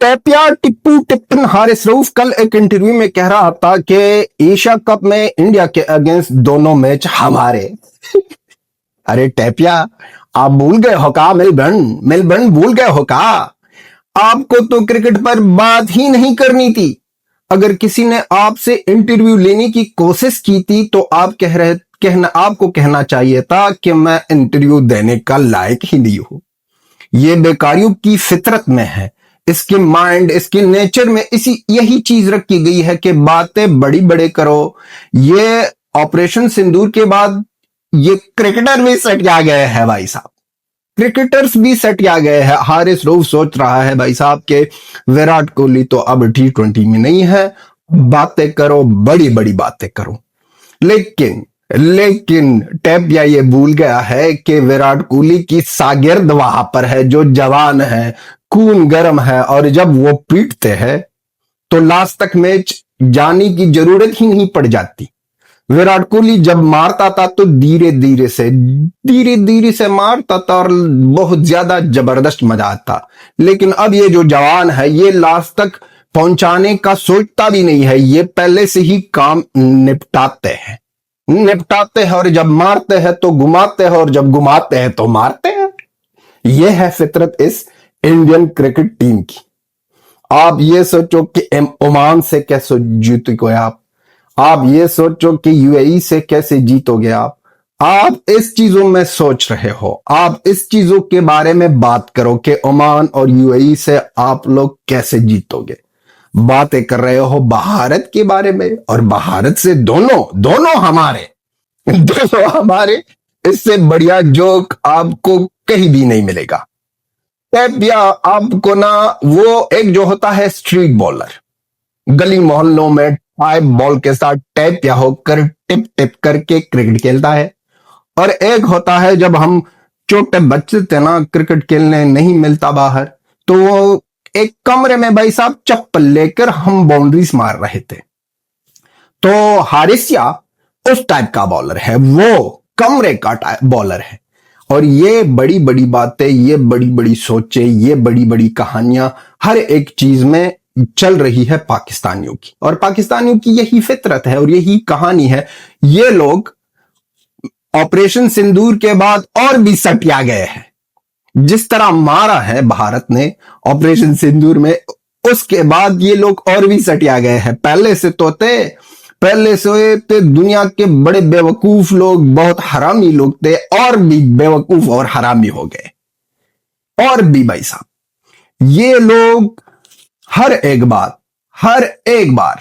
टैपिया टिप्पू टिप्पन हारिस रऊफ कल एक इंटरव्यू में कह रहा था कि एशिया कप में इंडिया के अगेंस्ट दोनों मैच हमारे। अरे टैपिया, आप भूल गए हो का? मेलबर्न मेलबर्न भूल गए हो का? आपको तो क्रिकेट पर बात ही नहीं करनी थी। अगर किसी ने आपसे इंटरव्यू लेने की कोशिश की थी तो आपको कहना चाहिए था कि मैं इंटरव्यू देने का लायक ही नहीं हूं। ये बेकारियों की फितरत में है, इसके माइंड, इसके नेचर में यही चीज रखी गई है कि बातें बड़ी बड़े करो। ये ऑपरेशन सिंदूर के बाद ये क्रिकेटर भी सटिया गए हैं भाई साहब, क्रिकेटर्स भी सटिया गए हैं। हारिस रऊफ सोच रहा है भाई साहब के विराट कोहली तो अब T20 में नहीं है, बातें करो, बड़ी बड़ी बातें करो। लेकिन टैपिया ये भूल गया है कि विराट कोहली की शागिर्द वहां पर है जो जवान है, खून गर्म है, और जब वो पीटते हैं तो लास्ट तक मैच जाने की जरूरत ही नहीं पड़ जाती। विराट कोहली जब मारता था तो धीरे धीरे से मारता था और बहुत ज्यादा जबरदस्त मजा आता। लेकिन अब ये जो जवान है ये लास्ट तक पहुंचाने का सोचता भी नहीं है, ये पहले से ही काम निपटाते हैं और जब मारते हैं तो घुमाते हैं और जब घुमाते हैं तो मारते हैं। यह है फितरत इस इंडियन क्रिकेट टीम की। आप ये सोचो कि ओमान से कैसे जीतोगे आप ये सोचो कि यूएई से कैसे जीतोगे आप इस चीजों में सोच रहे हो, आप इस चीजों के बारे में बात करो कि ओमान और यूएई से आप लोग कैसे जीतोगे। बातें कर रहे हो भारत के बारे में, और भारत से दोनों हमारे। इससे बढ़िया जोक आपको कहीं भी नहीं मिलेगा। टैपिया, आपको ना वो एक जो होता है स्ट्रीट बॉलर, गली मोहल्लों में टाइप बॉल के साथ टैपिया होकर टिप टिप करके क्रिकेट खेलता है, और एक होता है जब हम छोटे बच्चे थे ना, क्रिकेट खेलने नहीं मिलता बाहर, तो वो एक कमरे में भाई साहब चप्पल लेकर हम बाउंड्रीज मार रहे थे। तो हारिसिया उस टाइप का बॉलर है, वो कमरे का बॉलर है। और ये बड़ी बड़ी बातें, ये बड़ी बड़ी सोचें, ये बड़ी बड़ी कहानियां हर एक चीज में चल रही है पाकिस्तानियों की, और पाकिस्तानियों की यही फितरत है और यही कहानी है। ये लोग ऑपरेशन सिंदूर के बाद और भी सटिया गए हैं। जिस तरह मारा है भारत ने ऑपरेशन सिंदूर में, उसके बाद ये लोग और भी सटिया गए हैं। पहले से दुनिया के बड़े बेवकूफ लोग, बहुत हरामी लोग थे, और भी बेवकूफ और हरामी हो गए। और भी भाई साहब, ये लोग हर एक बार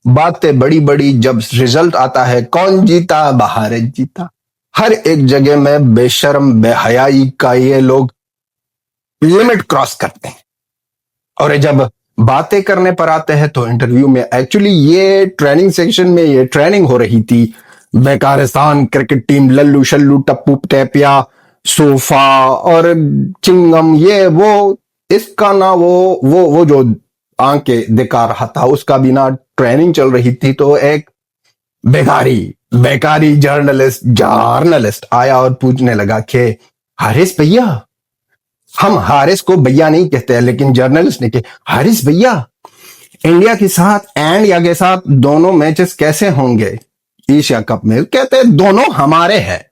बातें बड़ी बड़ी, जब रिजल्ट आता है कौन जीता, भारत जीता, हर एक जगह में बेशर्म बेहयाई का ये लोग लिमिट क्रॉस करते हैं। और जब बातें करने पर आते हैं तो इंटरव्यू में, एक्चुअली ये ट्रेनिंग सेक्शन में ये ट्रेनिंग हो रही थी, Bekaristan cricket team, Lallu Shallu Tappu Tapiya sofa और चिंगम, ये वो इसका ना वो जो आंखें दिखा रहा था उसका भी ना ट्रेनिंग चल रही थी। तो एक बेकारी जर्नलिस्ट आया और पूछने लगा कि हारिस भैया, हम हारिस को भैया नहीं कहते हैं, लेकिन जर्नलिस्ट ने कहा, हारिस भैया, इंडिया के साथ इंडिया के साथ दोनों मैचेस कैसे होंगे एशिया कप में? कहते हैं दोनों हमारे हैं।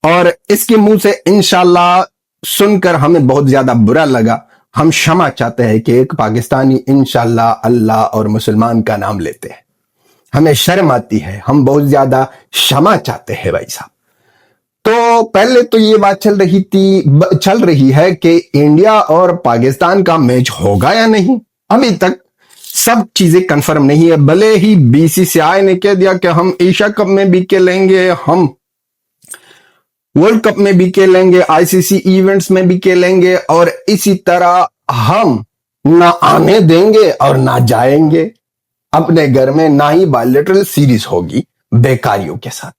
और इसके मुंह से इंशाल्लाह सुनकर हमें बहुत ज्यादा बुरा लगा। हम क्षमा चाहते हैं कि एक पाकिस्तानी इंशाल्लाह अल्लाह और मुसलमान का नाम लेते हैं, हमें शर्म आती है, हम बहुत ज्यादा क्षमा चाहते हैं भाई साहब। तो पहले तो ये बात चल रही है कि इंडिया और पाकिस्तान का मैच होगा या नहीं। अभी तक सब चीजें कंफर्म नहीं है। भले ही बीसीसीआई ने कह दिया कि हम एशिया कप में भी खेलेंगे, हम वर्ल्ड कप में भी खेलेंगे, आईसीसी इवेंट्स में भी खेलेंगे, और इसी तरह हम ना आने देंगे और ना जाएंगे अपने घर में, ना ही बायलैटरल सीरीज होगी बेकारियों के साथ।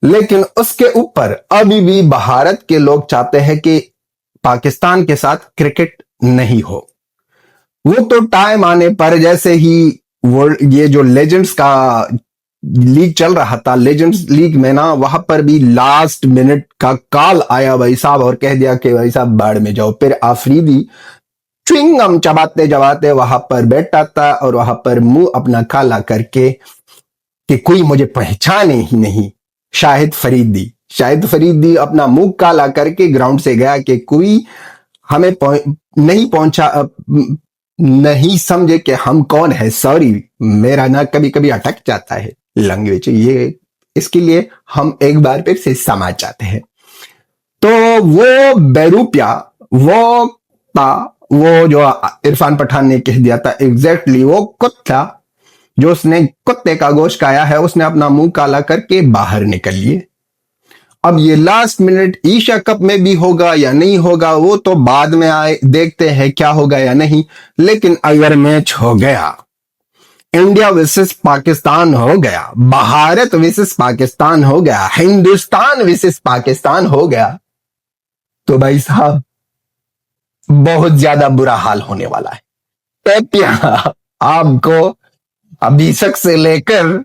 लेकिन उसके ऊपर अभी भी भारत के लोग चाहते हैं कि पाकिस्तान के साथ क्रिकेट नहीं हो। वो तो टाइम आने पर, जैसे ही वर्ल्ड ये जो लेजेंड्स का लीग चल रहा था, लेजेंड्स लीग में ना, वहां पर भी लास्ट मिनट का कॉल आया भाई साहब और कह दिया कि भाई साहब बाढ़ में जाओ। फिर आफरीदी च्युइंगम चबाते चबाते वहां पर बैठा था और वहां पर मुंह अपना काला करके कि कोई मुझे पहचाने ही नहीं। शाहिद फरीदी अपना मुंह काला करके ग्राउंड से गया कि कोई हमें नहीं पहुंचा, नहीं समझे कि हम कौन है। सॉरी, मेरा ना कभी कभी अटक जाता है लैंग्वेज, ये इसके लिए हम एक बार फिर से समझ जाते हैं। तो वो बेरूपिया वो था, वो जो इरफान पठान ने कह दिया था एग्जैक्टली वो कुत्ता जो उसने कुत्ते का गोश्त खाया है, उसने अपना मुंह काला करके बाहर निकल लिए। अब ये लास्ट मिनट एशिया कप में भी होगा या नहीं होगा वो तो बाद में आए, देखते हैं क्या होगा या नहीं। लेकिन अगर मैच हो गया, इंडिया वर्सेस पाकिस्तान हो गया, भारत वर्सेस पाकिस्तान हो गया, हिंदुस्तान वर्सेस पाकिस्तान हो गया, तो भाई साहब बहुत ज्यादा बुरा हाल होने वाला है। पेपिया आपको अभिषेक से लेकर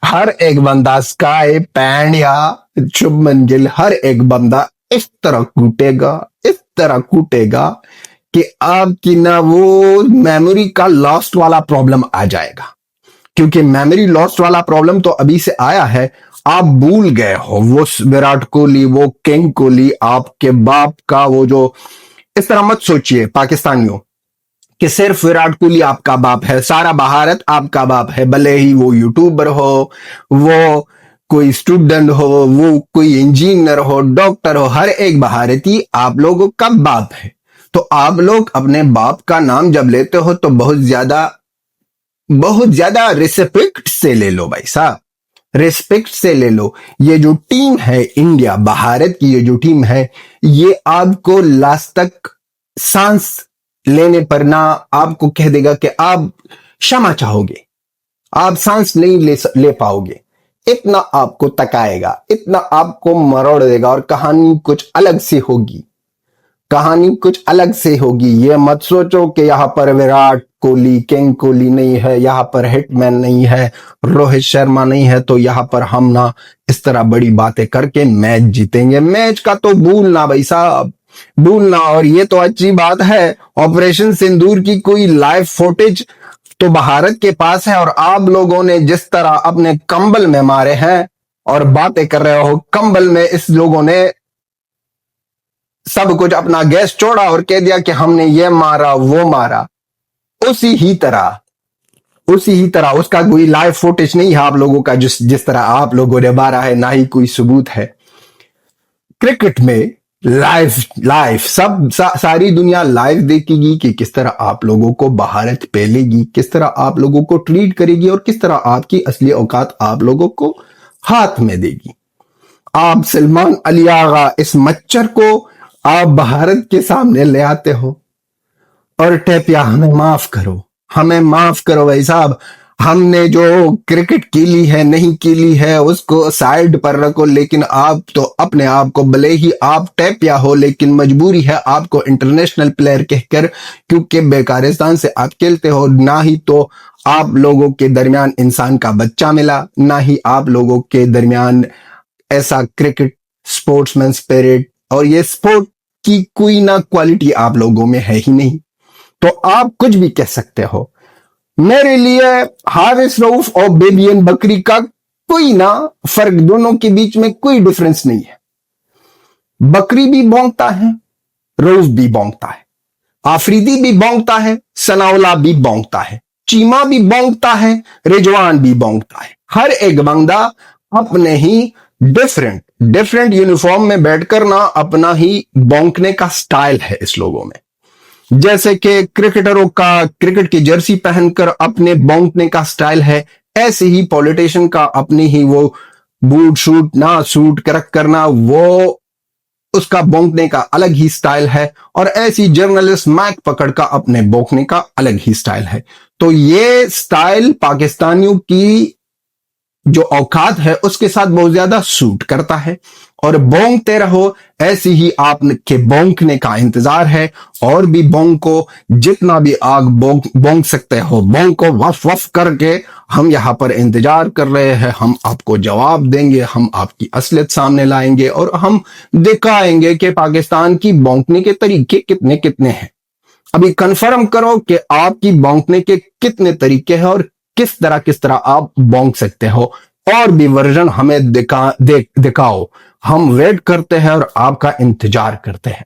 हर एक बंदा, स्काई, पैंड्या, शुभमन गिल, हर एक बंदा इस तरह कूटेगा कि आपकी ना वो मेमोरी का लॉस्ट वाला प्रॉब्लम आ जाएगा। क्योंकि मेमोरी लॉस्ट वाला प्रॉब्लम तो अभी से आया है। आप भूल गए हो वो विराट कोहली, वो किंग कोहली, आपके बाप का वो जो, इस तरह मत सोचिए पाकिस्तानियों कि सिर्फ विराट कोहली आपका बाप है, सारा भारत आपका बाप है। भले ही वो यूट्यूबर हो, वो कोई स्टूडेंट हो, वो कोई इंजीनियर हो, डॉक्टर हो, हर एक भारतीय आप लोगों का बाप है। तो आप लोग अपने बाप का नाम जब लेते हो तो बहुत ज्यादा रिस्पेक्ट से ले लो भाई साहब, रिस्पेक्ट से ले लो। ये जो टीम है इंडिया, भारत की ये जो टीम है, ये आपको लास्ट तक सांस लेने पर ना आपको कह देगा कि आप क्षमा चाहोगे, आप सांस नहीं ले पाओगे। इतना आपको तकाएगा, इतना आपको मरोड़ देगा और कहानी कुछ अलग से होगी, कहानी कुछ अलग से होगी। ये मत सोचो कि यहां पर विराट कोहली, किंग कोहली नहीं है, यहां पर हिटमैन नहीं है, रोहित शर्मा नहीं है, तो यहां पर हम ना इस तरह बड़ी बातें करके मैच जीतेंगे। मैच का तो भूलना भाई साहब, भूलना। और ये तो अच्छी बात है, ऑपरेशन सिंदूर की कोई लाइव फुटेज तो भारत के पास है, और आप लोगों ने जिस तरह अपने कंबल में मारे हैं और बातें कर रहे हो, कंबल में इस लोगों ने सब कुछ अपना गैस छोड़ा और कह दिया कि हमने ये मारा वो मारा। उसी ही तरह उसका कोई लाइव फुटेज नहीं है आप लोगों का, जिस तरह आप लोगों ने मारा है, ना ही कोई सबूत है। क्रिकेट में लाइव सारी दुनिया लाइव देखेगी कि किस तरह आप लोगों को भारत पेलेगी, किस तरह आप लोगों को ट्रीट करेगी और किस तरह आपकी असली औकात आप लोगों को हाथ में देगी। आप सलमान अली आगा इस मच्छर को आप भारत के सामने ले आते हो, और टैपिया हमें माफ करो भाई साहब। हमने जो क्रिकेट खेली है नहीं खेली है उसको साइड पर रखो, लेकिन आप तो अपने आप को, भले ही आप टैपिया हो, लेकिन मजबूरी है आपको इंटरनेशनल प्लेयर कहकर, क्योंकि बेकारिस्तान से आप खेलते हो। ना ही तो आप लोगों के दरमियान इंसान का बच्चा मिला, ना ही आप लोगों के दरमियान ऐसा क्रिकेट स्पोर्ट्समैन स्पिरिट, और ये स्पोर्ट की कोई ना क्वालिटी आप लोगों में है ही नहीं। तो आप कुछ भी कह सकते हो। मेरे लिए हारिस रऊफ और बेबियन बकरी का कोई ना फर्क, दोनों के बीच में कोई डिफरेंस नहीं है। बकरी भी भौंकता है, रऊफ भी भौंकता है, आफरीदी भी भौंकता है, सनाउल्लाह भी भौंकता है, चीमा भी भौंकता है, रिजवान भी भौंकता है। हर एक बंदा अपने ही डिफरेंट यूनिफॉर्म में बैठकर ना अपना ही भौंकने का स्टाइल है इस लोगों में। जैसे कि क्रिकेटरों का क्रिकेट की जर्सी पहनकर अपने भौंकने का स्टाइल है, ऐसे ही पॉलिटिशियन का अपनी ही वो बूट शूट ना सूट करना, वो उसका भौंकने का अलग ही स्टाइल है, और ऐसी जर्नलिस्ट माइक पकड़ का अपने भौंकने का अलग ही स्टाइल है। तो ये स्टाइल पाकिस्तानियों की जो औकात है उसके साथ बहुत ज्यादा सूट करता है, और भौंकते रहो। ऐसी ही आपके भौंकने का इंतजार है, और भी भौंको, जितना भी आग भौंक सकते हो भौंको, वफ वफ करके। हम यहाँ पर इंतजार कर रहे हैं, हम आपको जवाब देंगे, हम आपकी असलियत सामने लाएंगे, और हम दिखाएंगे कि पाकिस्तान की भौंकने के तरीके कितने कितने हैं। अभी कंफर्म करो कि आपकी बौंकने के कितने तरीके हैं और किस तरह आप बौंक सकते हो। और भी वर्जन हमें दिखाओ। हम वेट करते हैं और आपका इंतजार करते हैं।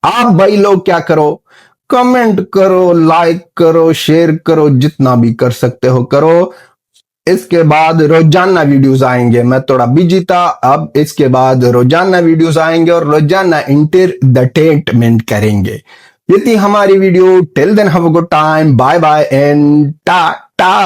आप भाई लोग क्या करो, कमेंट करो, लाइक करो, शेयर करो, जितना भी कर सकते हो करो। इसके बाद रोजाना वीडियोस आएंगे। मैं थोड़ा बिजी था, अब इसके बाद रोजाना वीडियोस आएंगे और रोजाना इंटरटेनमेंट करेंगे। ये थी हमारी video. Till then have a good time, bye bye and Tata.